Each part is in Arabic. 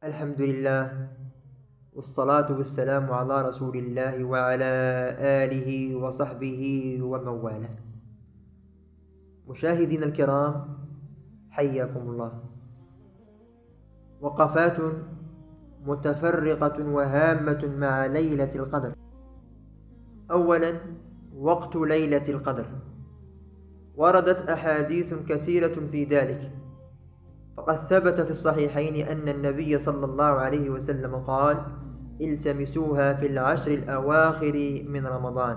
الحمد لله، والصلاة والسلام على رسول الله وعلى آله وصحبه ومن والاه. مشاهدينا الكرام، حياكم الله. وقفات متفرقة وهامة مع ليلة القدر. أولا، وقت ليلة القدر. وردت أحاديث كثيرة في ذلك، فقد ثبت في الصحيحين أن النبي صلى الله عليه وسلم قال: التمسوها في العشر الأواخر من رمضان،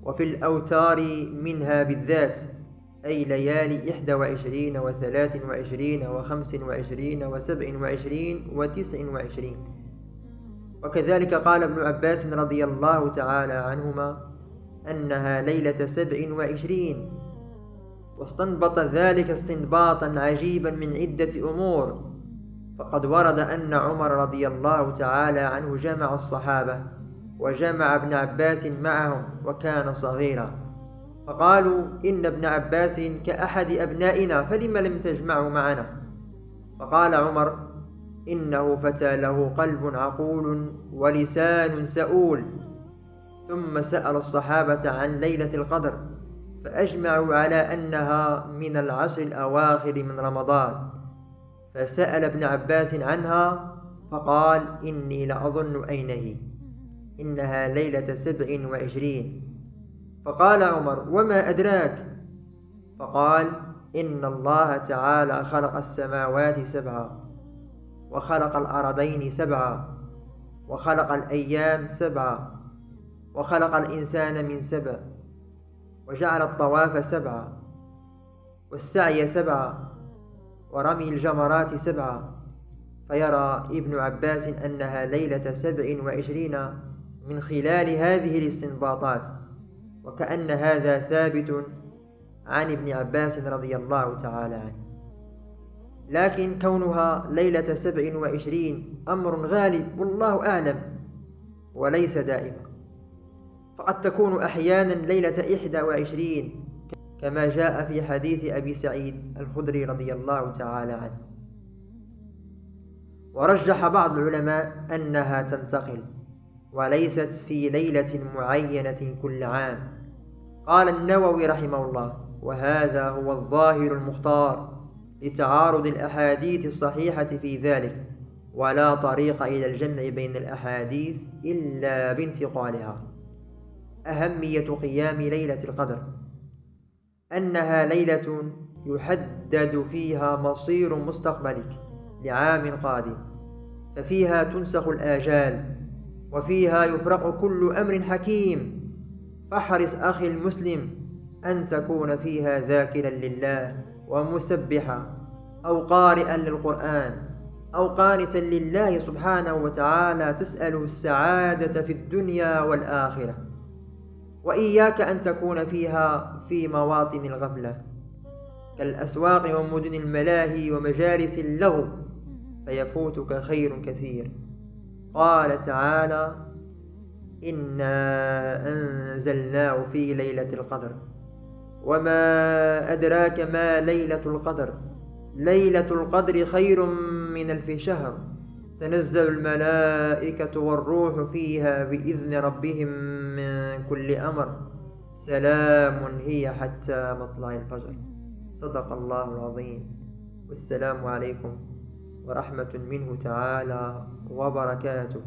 وفي الأوتار منها بالذات، أي ليالي 21 و23 و25 و27 و29 و29. وكذلك قال ابن عباس رضي الله تعالى عنهما أنها ليلة 27، واستنبط ذلك استنباطا عجيبا من عدة أمور. فقد ورد أن عمر رضي الله تعالى عنه جمع الصحابة، وجمع ابن عباس معهم وكان صغيرا، فقالوا: إن ابن عباس كأحد أبنائنا، فلم لم تجمعوا معنا؟ فقال عمر: إنه فتى له قلب عقول ولسان سؤول. ثم سأل الصحابة عن ليلة القدر، فأجمعوا على أنها من العشر الأواخر من رمضان. فسأل ابن عباس عنها فقال: إني لأظن أين هي، إنها ليلة 27. فقال عمر: وما أدراك؟ فقال: إن الله تعالى خلق السماوات 7، وخلق الأرضين 7، وخلق الأيام 7، وخلق الإنسان من 7، وجعل الطواف 7، والسعي 7، ورمي الجمرات 7. فيرى ابن عباس أنها ليلة 27 من خلال هذه الاستنباطات، وكأن هذا ثابت عن ابن عباس رضي الله تعالى عنه. لكن كونها ليلة 27 أمر غالب والله أعلم، وليس دائما، فقد تكون أحيانا ليلة 21 كما جاء في حديث أبي سعيد الخدري رضي الله تعالى عنه. ورجح بعض العلماء أنها تنتقل وليست في ليلة معينة كل عام. قال النووي رحمه الله: وهذا هو الظاهر المختار لتعارض الأحاديث الصحيحة في ذلك، ولا طريق إلى الجمع بين الأحاديث إلا بانتقالها. أهمية قيام ليلة القدر: أنها ليلة يحدد فيها مصير مستقبلك لعام قادم، ففيها تنسخ الآجال، وفيها يفرق كل أمر حكيم. فاحرص أخي المسلم أن تكون فيها ذاكرا لله، ومسبحا، أو قارئا للقرآن، أو قانتا لله سبحانه وتعالى تسأله السعادة في الدنيا والآخرة. وإياك أن تكون فيها في مواطن الغفلة كالأسواق ومدن الملاهي ومجالس اللغو، فيفوتك خير كثير. قال تعالى: إنا أنزلناه في ليلة القدر، وما أدراك ما ليلة القدر، ليلة القدر خير من 1000 شهر، تنزل الملائكة والروح فيها بإذن ربهم من كل أمر، سلام هي حتى مطلع الفجر. صدق الله العظيم. والسلام عليكم ورحمة منه تعالى وبركاته.